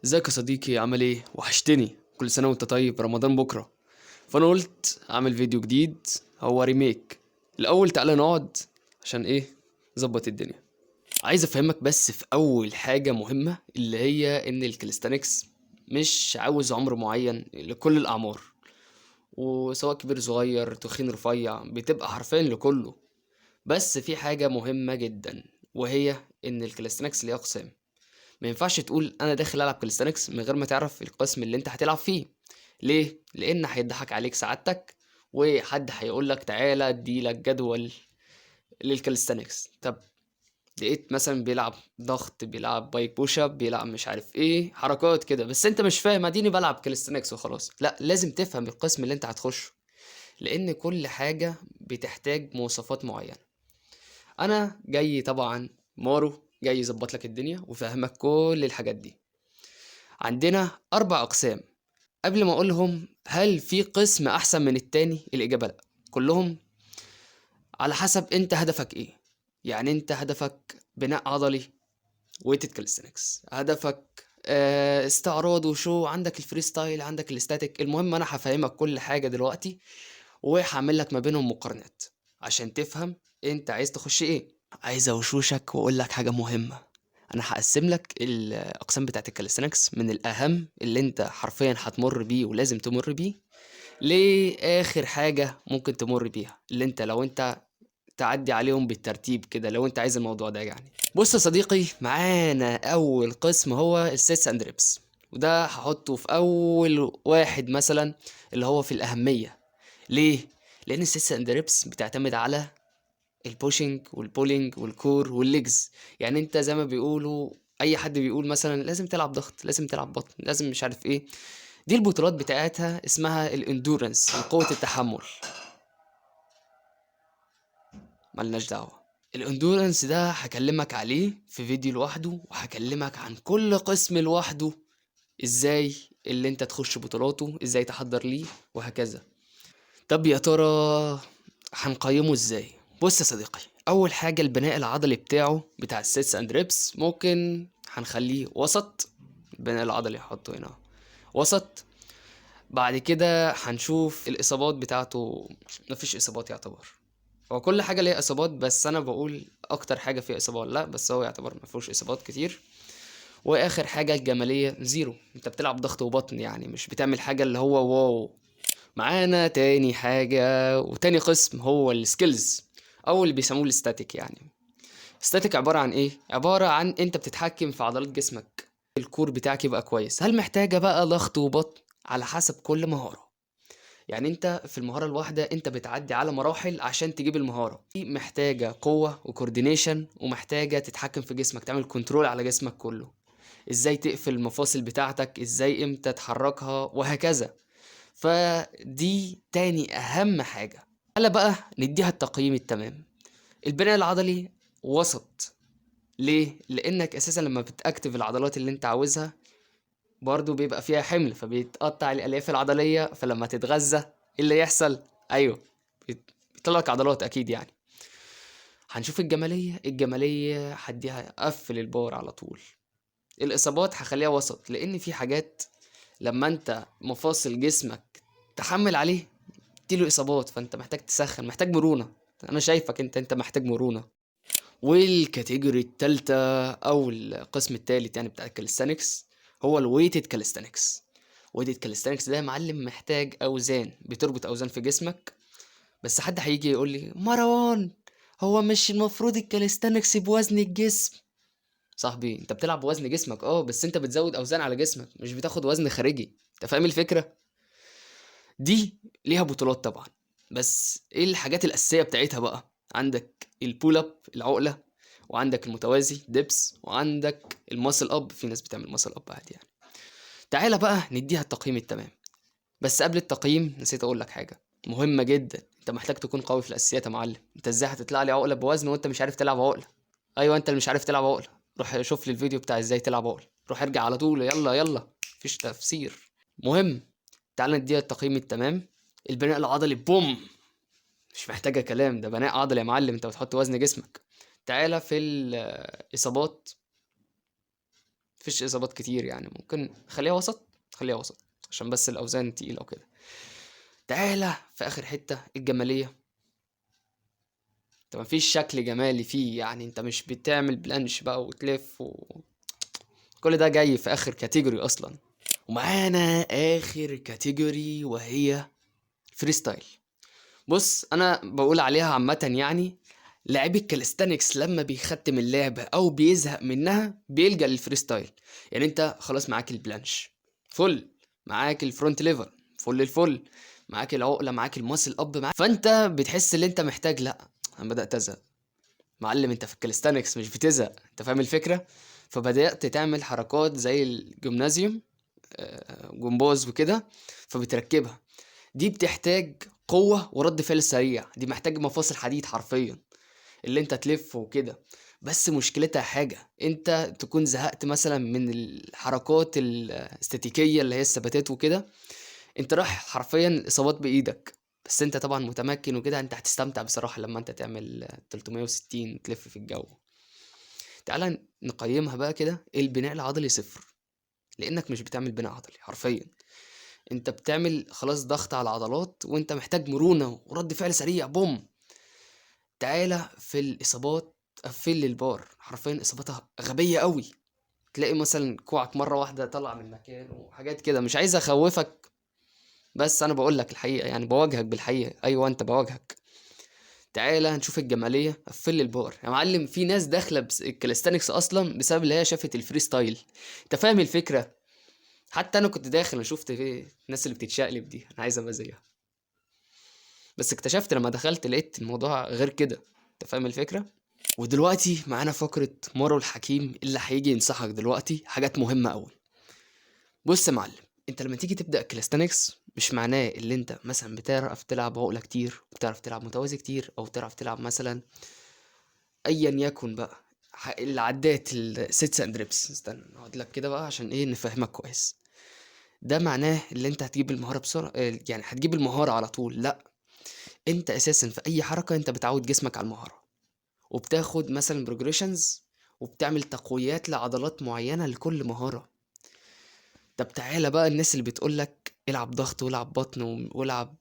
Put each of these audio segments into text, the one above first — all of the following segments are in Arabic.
ازيك يا صديقي؟ عامل ايه؟ وحشتني. كل سنة وانت طيب، رمضان بكرة. فانا قلت اعمل فيديو جديد، هو ريميك. الاول تعالى نقعد عشان ايه؟ نظبط الدنيا. عايز افهمك بس في اول حاجة مهمة، اللي هي ان الكاليستانكس مش عاوز عمر معين لكل الاعمار، وسواء كبير صغير تخين رفيع بتبقى حرفيا لكله. بس في حاجة مهمة جدا، وهي ان الكاليستانكس ليه اقسام. ما ينفعش تقول انا داخل العب كاليستانكس من غير ما تعرف القسم اللي انت هتلعب فيه. ليه؟ لان هيضحك عليك سعادتك، وحد هيقول لك تعالى اديلك جدول للكاليستانكس. طب لقيت مثلا بيلعب ضغط، بيلعب بايك بوش اب، بيلعب مش عارف ايه حركات كده، بس انت مش فاهم، اديني بلعب كاليستانكس وخلاص. لا، لازم تفهم القسم اللي انت هتخشه، لان كل حاجة بتحتاج مواصفات معينة. انا جاي طبعا مارو جاي يظبط لك الدنيا ويفهمك كل الحاجات دي. عندنا 4 أقسام. قبل ما أقولهم هل في قسم أحسن من التاني، الإجابة لأ. كلهم على حسب أنت هدفك إيه. يعني أنت هدفك بناء عضلي، ويتد كاليستنكس. هدفك استعراض وشو، عندك الفري ستايل، عندك الاستاتيك. المهم أنا هفهمك كل حاجة دلوقتي، وهعمل لك ما بينهم مقارنات عشان تفهم أنت عايز تخش إيه. عايز أوشوشك وأقول لك حاجة مهمة. انا هقسم لك الاقسام بتاعت الكاليستنكس من الاهم اللي انت حرفيا هتمر بيه ولازم تمر بيه، لاخر حاجه ممكن تمر بيها، اللي انت لو انت تعدي عليهم بالترتيب كده لو انت عايز الموضوع ده. يعني بص يا صديقي، معانا اول قسم هو السيتس اند ريبس، وده هحطه في اول واحد مثلا، اللي هو في الاهميه. ليه؟ لان السيتس اند ريبس بتعتمد على البوشنج والبولينج والكور والليجز. يعني انت زي ما بيقولوا، اي حد بيقول مثلا لازم تلعب ضغط، لازم تلعب بطن، لازم مش عارف ايه. دي البطولات بتاعتها اسمها الاندورنس، قوة التحمل. ملناش دعوة. الاندورنس ده هكلمك عليه في فيديو لوحده، وهكلمك عن كل قسم لوحده، ازاي اللي انت تخش بطولاته، ازاي تحضر ليه، وهكذا. طب يا ترى هنقيمه ازاي؟ بص يا صديقي، اول حاجه البناء العضلي بتاعه بتاع السيتس اند ريبس ممكن هنخليه وسط. البناء العضلي هحطه هنا وسط. بعد كده هنشوف الاصابات بتاعته. مفيش اصابات يعتبر. هو كل حاجه ليها اصابات، بس انا بقول اكتر حاجه فيها اصابات لا، بس هو يعتبر مفيهوش اصابات كتير. واخر حاجه الجماليه زيرو، انت بتلعب ضغط وبطن، يعني مش بتعمل حاجه اللي هو واو. معانا تاني حاجة وتاني قسم هو السكيلز، او اللي بيسموه الاستاتيك. يعني استاتيك عبارة عن ايه؟ عبارة عن انت بتتحكم في عضلات جسمك، الكور بتاعك يبقى كويس. هل محتاجة بقى ضغط وبطن؟ على حسب كل مهارة. يعني انت في المهارة الواحدة انت بتعدي على مراحل عشان تجيب المهارة دي، محتاجة قوة وكوردينيشن، ومحتاجة تتحكم في جسمك، تعمل كنترول على جسمك كله. ازاي تقفل المفاصل بتاعتك، ازاي امتى تحركها، وهكذا. فدي تاني اهم حاجة. تعالى بقى نديها التقييم التمام. البناء العضلي وسط. ليه؟ لانك اساسا لما بتاكتف العضلات اللي انت عاوزها، برضو بيبقى فيها حمل، فبيتقطع الالياف العضلية، فلما تتغذى ايه اللي يحصل؟ ايوه، بيطلع لك عضلات اكيد يعني. هنشوف الجمالية هديها قفل البار على طول. الاصابات هخليها وسط، لان في حاجات لما انت مفاصل جسمك تحمل عليه تجيله اصابات، فانت محتاج تسخن، محتاج مرونه. انا شايفك انت محتاج مرونه. والكاتيجوري التالتة او القسم التالت يعني بتاع الكاليستانكس هو الويتد كاليستانكس. ويتد كاليستانكس ده يا معلم محتاج اوزان، بتربط اوزان في جسمك. بس حد هيجي يقول لي مروان، هو مش المفروض الكاليستانكس بوزن الجسم؟ صاحبي انت بتلعب بوزن جسمك، بس انت بتزود اوزان على جسمك، مش بتاخد وزن خارجي. انت فاهم الفكرة؟ دي ليها بطولات طبعا، بس ايه الحاجات الاساسيه بتاعتها بقى؟ عندك البول اب العقله، وعندك المتوازي ديبس، وعندك الماسل اب، في ناس بتعمل ماسل اب عادي يعني. تعالى بقى نديها التقييم التمام. بس قبل التقييم نسيت اقول لك حاجه مهمه جدا. انت محتاج تكون قوي في الاساسيات يا معلم. انت ازاي هتطلع لي عقله بوزن وانت مش عارف تلعب عقله؟ ايوه، انت اللي مش عارف تلعب عقله. روح شوف لي الفيديو بتاع ازاي تلعب عقله، روح ارجع على طول، يلا يلا، مفيش تفسير. مهم. تعال نديها التقييم التمام. البناء العضلي بوم، مش محتاجة كلام، ده بناء عضلي يا معلم، انت بتحط وزن جسمك. تعالى في الإصابات. مفيش اصابات كتير يعني، ممكن خليها وسط، خليها وسط عشان بس الاوزان تقيله وكده. تعالى في اخر حته الجماليه. انت مفيش شكل جمالي فيه يعني، انت مش بتعمل بلانش بقى وتلف كل ده جاي في اخر كاتيجوري اصلا. ومعانا اخر كاتيجوري وهي فريستايل. بص انا بقول عليها عامه يعني، لاعبي الكاليستانكس لما بيختم اللعبه او بيزهق منها بيلجأ للفريستايل. يعني انت خلاص معاك البلانش فل، معاك الفرونت ليفر فل الفل، معاك العقله، معاك الماسل اب، معاك، فانت بتحس ان انت محتاج، لا انا بدأت ازهق. معلم انت في الكاليستانكس مش بتزهق، انت فاهم الفكره. فبدأت تعمل حركات زي الجمنازيوم، جمباز وكده، فبتركبها. دي بتحتاج قوة ورد فعل سريع، دي محتاج مفاصل حديد حرفيا اللي انت تلف وكده. بس مشكلتها حاجة، انت تكون زهقت مثلا من الحركات الاستاتيكية اللي هي الثباتات وكده، انت رايح حرفيا الاصابات بايدك. بس انت طبعا متمكن وكده، انت هتستمتع بصراحة لما انت تعمل 360 تلف في الجو. تعال نقيمها بقى كده. البناء العضلي صفر، لانك مش بتعمل بناء عضلي حرفيا، انت بتعمل خلاص ضغط على العضلات وانت محتاج مرونة ورد فعل سريع بوم. تعالى في الاصابات، قفل لي البار حرفيا اصاباتها غبية قوي. تلاقي مثلا كوعك مرة واحدة طلع من مكانه وحاجات كده، مش عايز اخوفك بس انا بقول لك الحقيقة يعني، بواجهك بالحقيقة، ايوه انت بواجهك. تعالى هنشوف الجمالية، قفل لي البار يا معلم. في ناس داخلة الكاليستانكس اصلا بسبب اللي هي شافت الفري ستايل، انت فاهم الفكرة. حتى انا كنت داخل، انا شفت في الناس اللي بتتشقلب دي انا عايز ابقى زيها، بس اكتشفت لما دخلت لقيت الموضوع غير كده، انت فاهم الفكرة. ودلوقتي معانا فقرة مارو الحكيم اللي هيجي ينصحك دلوقتي حاجات مهمة قوي. بص يا معلم، انت لما تيجي تبدأ كلاستانكس مش معناه اللي انت مثلا بتعرف تلعب عقلة كتير وبتعرف تلعب متوازي كتير او بتعرف تلعب مثلا ايا يكن بقى العدات السيتس اند ريبس. استنى اقعد لك كده بقى عشان ايه نفهمك كويس. ده معناه اللي انت هتجيب المهارة بسرعة، يعني هتجيب المهارة على طول؟ لا، انت اساسا في اي حركة انت بتعود جسمك على المهارة، وبتاخد مثلا بروجريشنز، وبتعمل تقويات لعضلات معينة لكل مهارة. طب تعالى بقى الناس اللي بتقولك العب ضغط والعب بطن والعب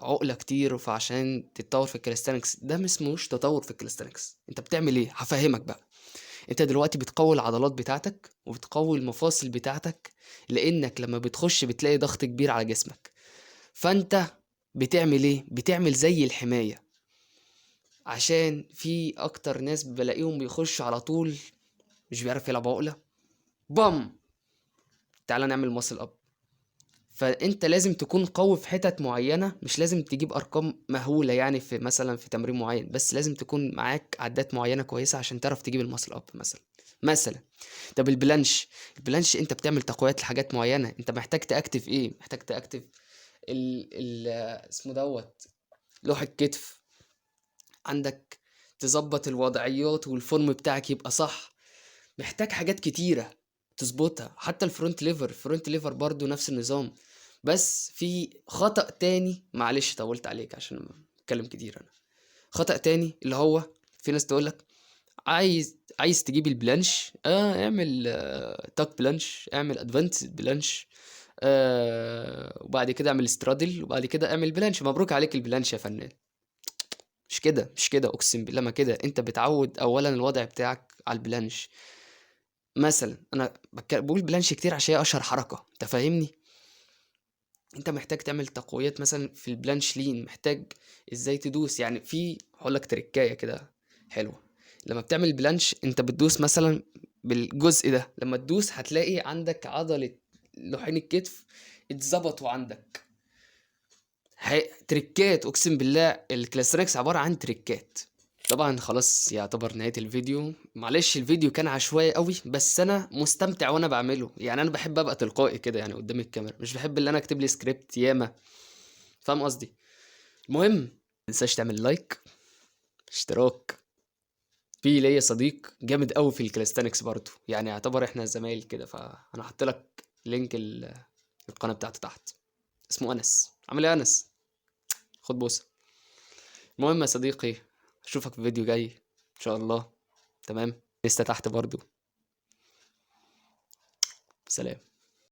عقلة كتير فعشان تتطور في الكاليستانكس، ده مسموش تطور في الكاليستانكس. انت بتعمل ايه؟ هفهمك بقى. انت دلوقتي بتقوي العضلات بتاعتك وبتقوي المفاصل بتاعتك، لانك لما بتخش بتلاقي ضغط كبير على جسمك، فانت بتعمل ايه؟ بتعمل زي الحماية. عشان في اكتر ناس بلاقيهم بيخشوا على طول مش بيعرف يلعب عقلة، بام تعالى نعمل ماسل اب. فانت لازم تكون قوي في حتت معينة، مش لازم تجيب ارقام مهولة يعني في مثلا في تمرين معين، بس لازم تكون معاك عدات معينة كويسة عشان تعرف تجيب الماسل اب مثلا. طب البلانش انت بتعمل تقويات لحاجات معينة، انت محتاج تاكتف ايه؟ محتاج تاكتف ال اسمه دوت لوح الكتف عندك، تظبط الوضعيات والفورم بتاعك يبقى صح. محتاج حاجات كتيرة تظبطها. حتى الفرونت ليفر برضو نفس النظام. بس في خطأ تاني، معلش طولت عليك عشان بتكلم كتير انا. خطأ تاني اللي هو في ناس تقولك عايز تجيب البلانش، اعمل تاك بلانش، اعمل ادفانس بلانش، وبعد كده اعمل استرادل، وبعد كده اعمل بلانش. مبروك عليك البلانش يا فنان. مش كده، مش كده، اقسم بالله ما كده. انت بتعود اولا الوضع بتاعك على البلانش. مثلا انا بقول بلانش كتير عشان هي اشهر حركه، انت فاهمني. انت محتاج تعمل تقويات مثلا في البلانش لين، محتاج ازاي تدوس يعني. في هقول لك تريكايه كده حلوه. لما بتعمل بلانش انت بتدوس مثلا بالجزء ده، لما تدوس هتلاقي عندك عضله لوحين الكتف اتظبطوا عندك. تريكات، اقسم بالله الكلاستريكس عباره عن تريكات. طبعا خلاص يعتبر نهاية الفيديو. معلش الفيديو كان عشوائي قوي، بس انا مستمتع وانا بعمله يعني. انا بحب ابقى تلقائي كده يعني قدام الكاميرا، مش بحب اللي انا اكتب لي سكريبت ياما، فاهم قصدي. المهم متنساش تعمل لايك، اشتراك. في ليا صديق جامد قوي في الكاليستانكس برضه يعني، يعتبر احنا زمايل كده، فانا هحط لك لينك القناة بتاعته تحت. اسمه انس. عامل ايه يا انس؟ خد بوسه. المهم يا صديقي، اشوفك في فيديو جاي ان شاء الله. تمام، لسه تحت برضو. سلام.